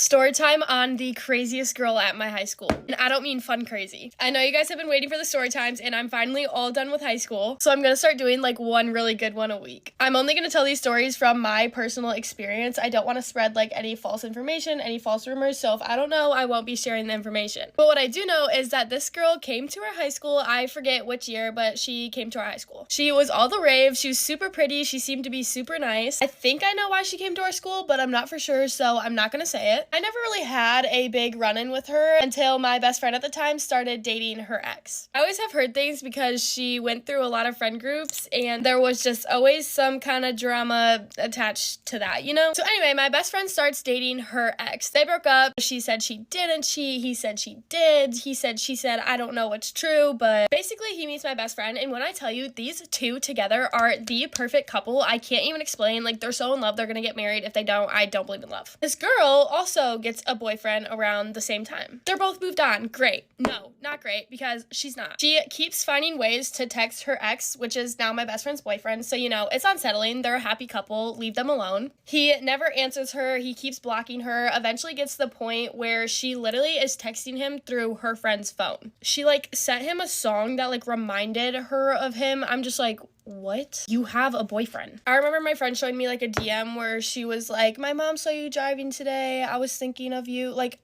Story time on the craziest girl at my high school. And I don't mean fun crazy. I know you guys have been waiting for the story times, and I'm finally all done with high school. So I'm gonna start doing like one really good one a week. I'm only gonna tell these stories from my personal experience. I don't want to spread like any false information, any false rumors. So if I don't know, I won't be sharing the information. But what I do know is that this girl came to our high school. I forget which year, but she came to our high school. She was all the rave. She was super pretty. She seemed to be super nice. I think I know why she came to our school, but I'm not for sure, so I'm not gonna say it. I never really had a big run-in with her until my best friend at the time started dating her ex. I always have heard things because she went through a lot of friend groups and there was just always some kind of drama attached to that, you know? So anyway, my best friend starts dating her ex. They broke up. She said she didn't cheat. He said she did. She said, I don't know what's true, but basically he meets my best friend, and when I tell you these two together are the perfect couple, I can't even explain. Like, they're so in love, they're gonna get married. If they don't, I don't believe in love. This girl also gets a boyfriend around the same time. They're both moved on. Great. No, not great, because she's not. She keeps finding ways to text her ex, which is now my best friend's boyfriend. So, you know, it's unsettling. They're a happy couple. Leave them alone. He never answers her. He keeps blocking her. Eventually gets to the point where she literally is texting him through her friend's phone. She like sent him a song that like reminded her of him. I'm just like, what? You have a boyfriend. I remember my friend showing me like a DM where she was like, my mom saw you driving today. I was thinking of you. Like,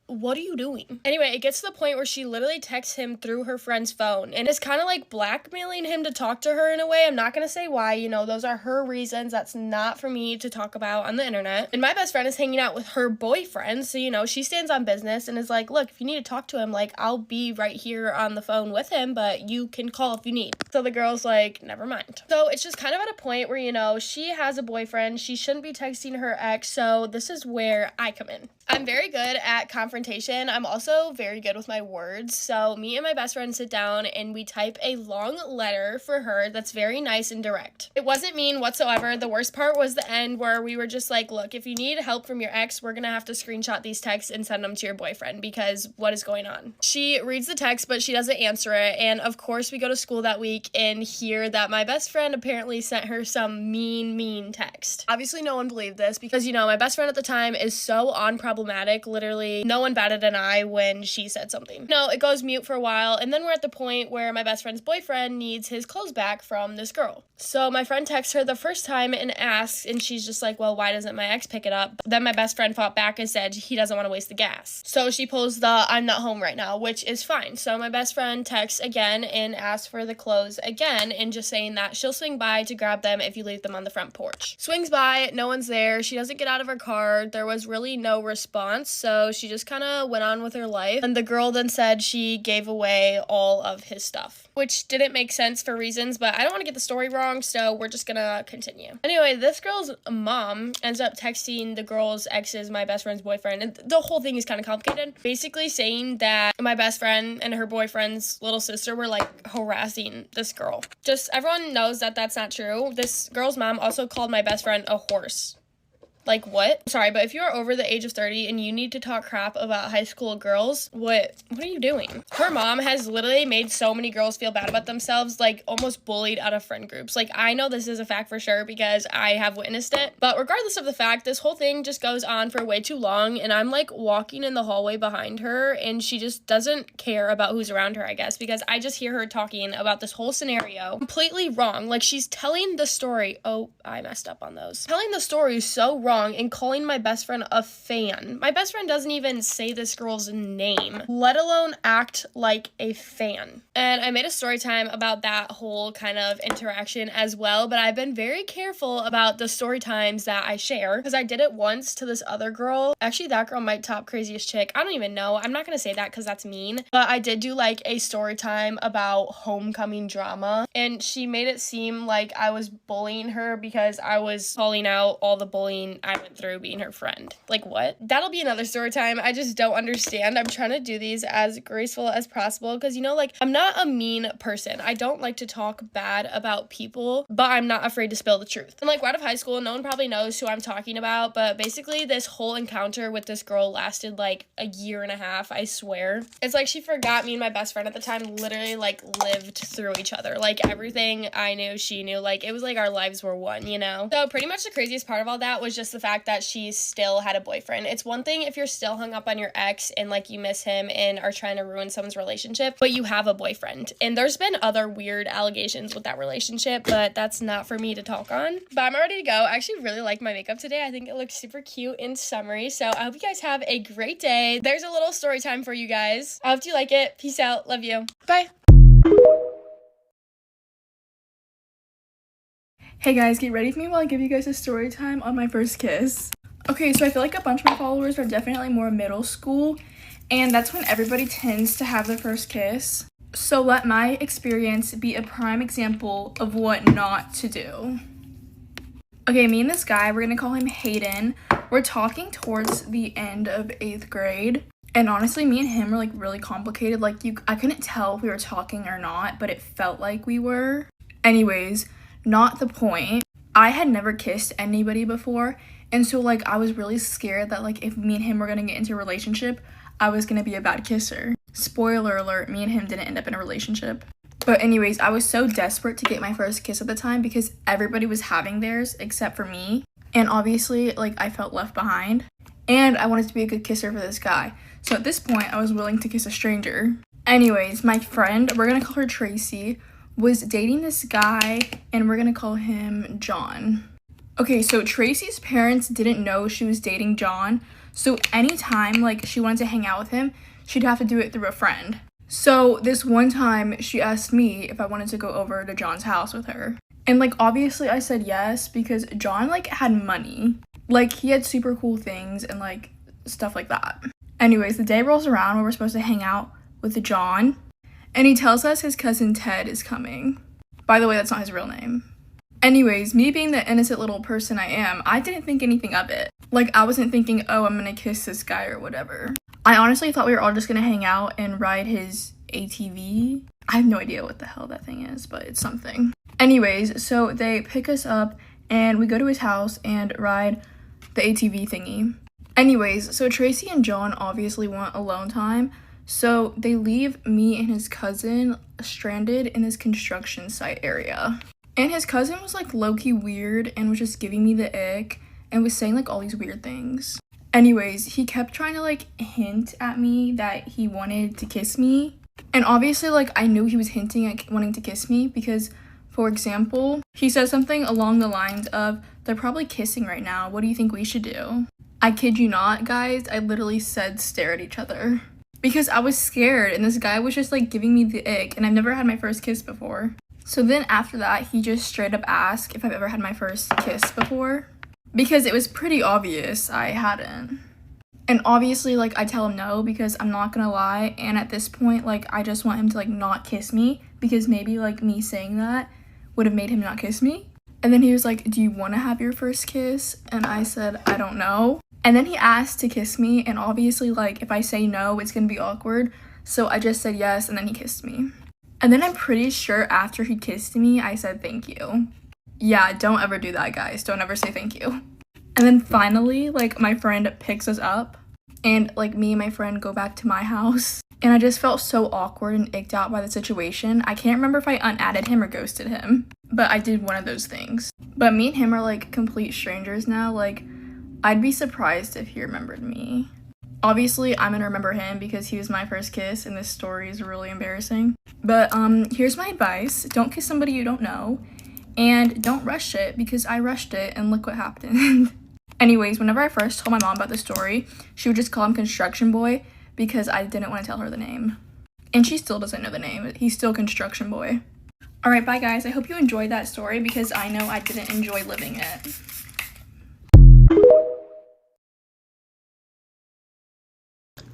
what are you doing? Anyway, it gets to the point where she literally texts him through her friend's phone and is kind of like blackmailing him to talk to her in a way. I'm not going to say why, you know, those are her reasons. That's not for me to talk about on the internet. And my best friend is hanging out with her boyfriend. So, you know, she stands on business and is like, look, if you need to talk to him, like, I'll be right here on the phone with him, but you can call if you need. So the girl's like, never mind. So it's just kind of at a point where, you know, she has a boyfriend. She shouldn't be texting her ex. So this is where I come in. I'm very good at confrontation. I'm also very good with my words. So me and my best friend sit down and we type a long letter for her that's very nice and direct. It wasn't mean whatsoever. The worst part was the end where we were just like, look, if you need help from your ex, we're gonna have to screenshot these texts and send them to your boyfriend because what is going on? She reads the text, but she doesn't answer it. And of course we go to school that week and hear that my best friend apparently sent her some mean text. Obviously no one believed this because, you know, my best friend at the time is so unproblematic. Literally, no one batted an eye when she said something. No, it goes mute for a while, and then we're at the point where my best friend's boyfriend needs his clothes back from this girl. So my friend texts her the first time and asks, and she's just like, well, why doesn't my ex pick it up? Then my best friend fought back and said he doesn't want to waste the gas. So she pulls the I'm not home right now, which is fine. So my best friend texts again and asks for the clothes again, and just saying that she'll swing by to grab them if you leave them on the front porch. Swings by, no one's there. She doesn't get out of her car. There was really no response, so she just kind of went on with her life. And the girl then said she gave away all of his stuff, which didn't make sense for reasons, but I don't want to get the story wrong, so we're just gonna continue. Anyway, this girl's mom ends up texting the girl's ex's, my best friend's boyfriend, and the whole thing is kind of complicated, basically saying that my best friend and her boyfriend's little sister were like harassing this girl. Just everyone knows that that's not true. This girl's mom also called my best friend a horse. Like, what? Sorry, but if you're over the age of 30 and you need to talk crap about high school girls, what are you doing? Her mom has literally made so many girls feel bad about themselves, like almost bullied out of friend groups. Like, I know this is a fact for sure because I have witnessed it. But regardless of the fact, this whole thing just goes on for way too long, and I'm like walking in the hallway behind her and she just doesn't care about who's around her, I guess, because I just hear her talking about this whole scenario completely wrong. Like, she's telling the story. Oh, I messed up on those. Telling the story so wrong and calling my best friend a fan. My best friend doesn't even say this girl's name, let alone act like a fan. And I made a story time about that whole kind of interaction as well, but I've been very careful about the story times that I share because I did it once to this other girl. Actually, that girl might top craziest chick. I don't even know. I'm not gonna say that because that's mean, but I did do like a story time about homecoming drama, and she made it seem like I was bullying her because I was calling out all the bullying I went through being her friend. Like, what? That'll be another story time. I just don't understand. I'm trying to do these as graceful as possible because, you know, like, I'm not a mean person. I don't like to talk bad about people, but I'm not afraid to spill the truth. And like, right out of high school, no one probably knows who I'm talking about, but basically this whole encounter with this girl lasted like a year and a half, I swear. It's like she forgot me and my best friend at the time literally like lived through each other. Like, everything I knew, she knew. Like, it was like our lives were one, you know? So pretty much the craziest part of all that was just the fact that she still had a boyfriend. It's one thing if you're still hung up on your ex and like you miss him and are trying to ruin someone's relationship, but you have a boyfriend. And there's been other weird allegations with that relationship, but that's not for me to talk on. But I'm ready to go. I actually really like my makeup today. I think it looks super cute and summery. So I hope you guys have a great day. There's a little story time for you guys. I hope you like it. Peace out. Love you. Bye. Hey guys, get ready for me while I give you guys a story time on my first kiss. Okay, so I feel like a bunch of my followers are definitely more middle school, and that's when everybody tends to have their first kiss. So let my experience be a prime example of what not to do. Okay, me and this guy, we're gonna call him Hayden. We're talking towards the end of 8th grade. And honestly, me and him were like really complicated. Like I couldn't tell if we were talking or not, but it felt like we were. Anyways, not the point. I had never kissed anybody before, and so like I was really scared that like if me and him were gonna get into a relationship, I was gonna be a bad kisser. Spoiler alert, me and him didn't end up in a relationship. But anyways, I was so desperate to get my first kiss at the time because everybody was having theirs except for me, and obviously like I felt left behind, and I wanted to be a good kisser for this guy. So at this point, I was willing to kiss a stranger. Anyways, my friend, we're gonna call her Tracy, was dating this guy, and we're gonna call him John. Okay, so Tracy's parents didn't know she was dating John, so anytime like she wanted to hang out with him, she'd have to do it through a friend. So this one time she asked me if I wanted to go over to John's house with her, and like obviously I said yes because John like had money, like he had super cool things and like stuff like that. Anyways, the day rolls around where we're supposed to hang out with John, and he tells us his cousin Ted is coming. By the way, that's not his real name. Anyways, me being the innocent little person I am, I didn't think anything of it. Like, I wasn't thinking, oh, I'm gonna kiss this guy or whatever. I honestly thought we were all just gonna hang out and ride his ATV. I have no idea what the hell that thing is, but it's something. Anyways, so they pick us up and we go to his house and ride the ATV thingy. Anyways, so Tracy and John obviously want alone time, so they leave me and his cousin stranded in this construction site area. And his cousin was like low-key weird and was just giving me the ick and was saying like all these weird things. Anyways, he kept trying to like hint at me that he wanted to kiss me. And obviously like I knew he was hinting at wanting to kiss me because, for example, he said something along the lines of, "They're probably kissing right now. What do you think we should do?" I kid you not, guys, I literally said stare at each other. Because I was scared and this guy was just like giving me the ick, and I've never had my first kiss before. So then after that, he just straight up asked if I've ever had my first kiss before. Because it was pretty obvious I hadn't. And obviously like I tell him no because I'm not gonna lie, and at this point like I just want him to like not kiss me because maybe like me saying that would have made him not kiss me. And then he was like, "Do you want to have your first kiss?" And I said, "I don't know." And then he asked to kiss me, and obviously like if I say no, it's gonna be awkward. So I just said yes, and then he kissed me. And then I'm pretty sure after he kissed me, I said thank you. Yeah, don't ever do that, guys. Don't ever say thank you. And then finally, like my friend picks us up, and like me and my friend go back to my house. And I just felt so awkward and icked out by the situation. I can't remember if I unadded him or ghosted him, but I did one of those things. But me and him are like complete strangers now. Like, I'd be surprised if he remembered me. Obviously, I'm gonna remember him because he was my first kiss, and this story is really embarrassing. But here's my advice. Don't kiss somebody you don't know, and don't rush it because I rushed it and look what happened. Anyways, whenever I first told my mom about the story, she would just call him Construction Boy because I didn't want to tell her the name. And she still doesn't know the name. He's still Construction Boy. Alright, bye guys. I hope you enjoyed that story because I know I didn't enjoy living it.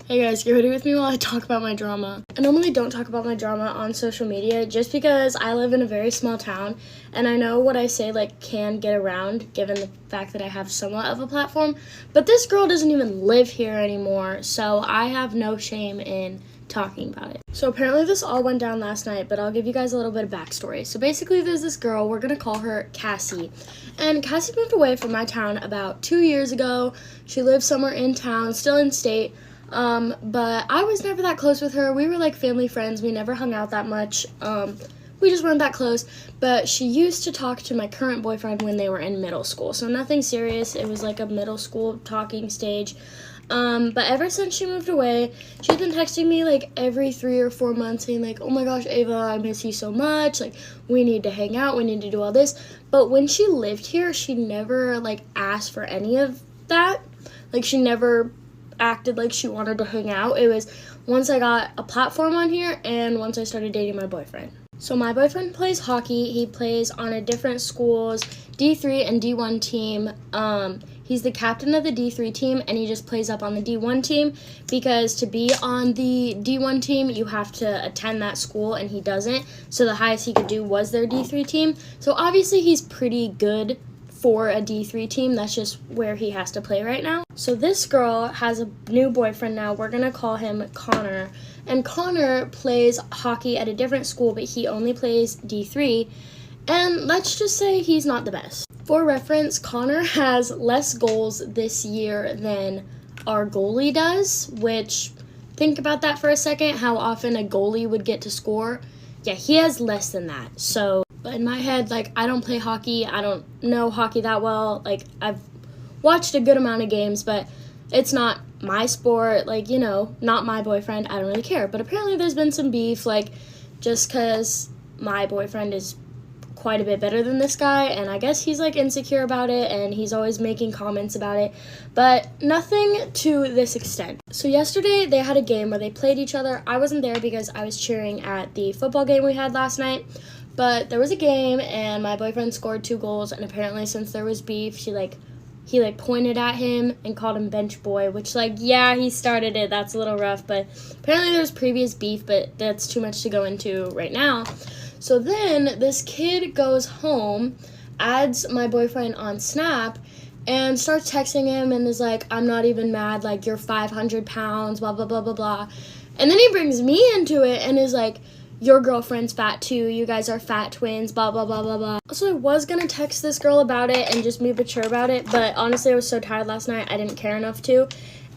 Hey guys, get ready with me while I talk about my drama. I normally don't talk about my drama on social media just because I live in a very small town and I know what I say like can get around given the fact that I have somewhat of a platform, but this girl doesn't even live here anymore, so I have no shame in talking about it. So apparently this all went down last night, but I'll give you guys a little bit of backstory. So basically there's this girl, we're gonna call her Cassie, and Cassie moved away from my town about 2 years ago. She lives somewhere in town, still in state. But I was never that close with her. We were like family friends. We never hung out that much. we just weren't that close, but she used to talk to my current boyfriend when they were in middle school, so nothing serious. It was like a middle school talking stage. But ever since she moved away, she's been texting me like every 3 or 4 months saying like, oh my gosh, Ava, I miss you so much. Like, we need to hang out. We need to do all this. But when she lived here, she never like asked for any of that. Like, she never acted like she wanted to hang out. It was once I got a platform on here and once I started dating my boyfriend. So my boyfriend plays hockey. He plays on a different school's D3 and D1 team. He's the captain of the D3 team, and he just plays up on the D1 team because to be on the D1 team, you have to attend that school, and he doesn't. So the highest he could do was their D3 team. So obviously he's pretty good for a D3 team. That's just where he has to play right now. So this girl has a new boyfriend now. We're going to call him Connor. And Connor plays hockey at a different school, but he only plays D3. And let's just say he's not the best. For reference, Connor has less goals this year than our goalie does, which, think about that for a second, how often a goalie would get to score. Yeah, he has less than that. So in my head, like, I don't play hockey. I don't know hockey that well. Like, I've watched a good amount of games, but it's not my sport. Like, you know, not my boyfriend. I don't really care. But apparently there's been some beef, like, just because my boyfriend is quite a bit better than this guy, and I guess he's like insecure about it, and he's always making comments about it, but nothing to this extent. So yesterday they had a game where they played each other. I wasn't there because I was cheering at the football game we had last night, but there was a game and my boyfriend scored 2 goals, and apparently since there was beef, he pointed at him and called him bench boy, which, like, yeah, he started it. That's a little rough, but apparently there was previous beef, but that's too much to go into right now. So then this kid goes home, adds my boyfriend on Snap, and starts texting him and is like, I'm not even mad, like, you're 500 pounds, blah, blah, blah, blah, blah. And then he brings me into it and is like, your girlfriend's fat too, you guys are fat twins, blah, blah, blah, blah, blah. So I was gonna text this girl about it and just be mature about it, but honestly I was so tired last night, I didn't care enough to.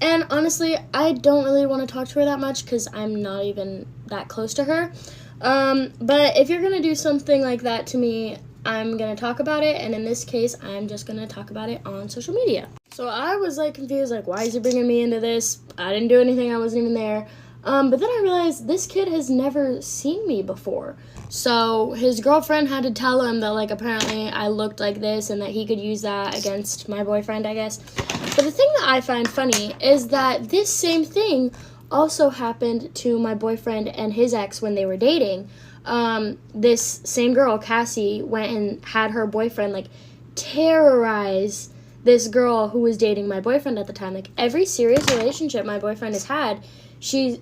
And honestly, I don't really want to talk to her that much because I'm not even that close to her. But if you're gonna do something like that to me, I'm gonna talk about it, and in this case, I'm just gonna talk about it on social media. So I was like confused, like, why is he bringing me into this? I didn't do anything, I wasn't even there. But then I realized this kid has never seen me before. So his girlfriend had to tell him that, like, apparently I looked like this and that he could use that against my boyfriend, I guess. But the thing that I find funny is that this same thing also happened to my boyfriend and his ex when they were dating. This same girl, Cassie, went and had her boyfriend, like, terrorize this girl who was dating my boyfriend at the time. Like, every serious relationship my boyfriend has had, she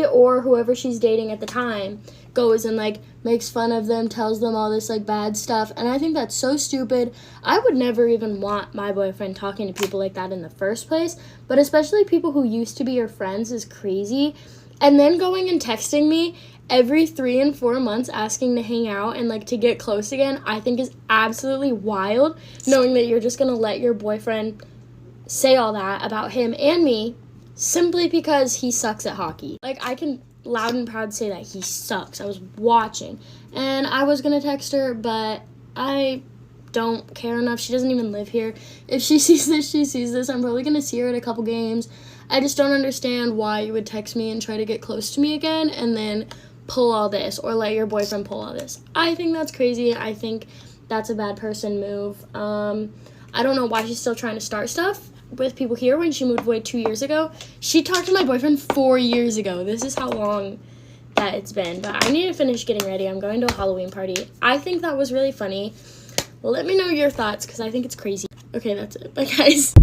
or whoever she's dating at the time goes and, like, makes fun of them, tells them all this, like, bad stuff, and I think that's so stupid. I would never even want my boyfriend talking to people like that in the first place, but especially people who used to be your friends is crazy. And then going and texting me every 3 and 4 months asking to hang out and, like, to get close again, I think is absolutely wild, knowing that you're just gonna let your boyfriend say all that about him and me simply because he sucks at hockey. Like, I can loud and proud say that he sucks. I was watching, and I was gonna text her, but I don't care enough. She doesn't even live here. If she sees this, she sees this. I'm probably gonna see her at a couple games. I just don't understand why you would text me and try to get close to me again and then pull all this or let your boyfriend pull all this. I think that's crazy. I think that's a bad person move. I don't know why she's still trying to start stuff with people here when she moved away 2 years ago. She talked to my boyfriend 4 years ago. This is how long that it's been. But I need to finish getting ready. I'm going to a Halloween party. I think that was really funny. Let me know your thoughts because I think it's crazy. Okay, that's it. Bye, guys.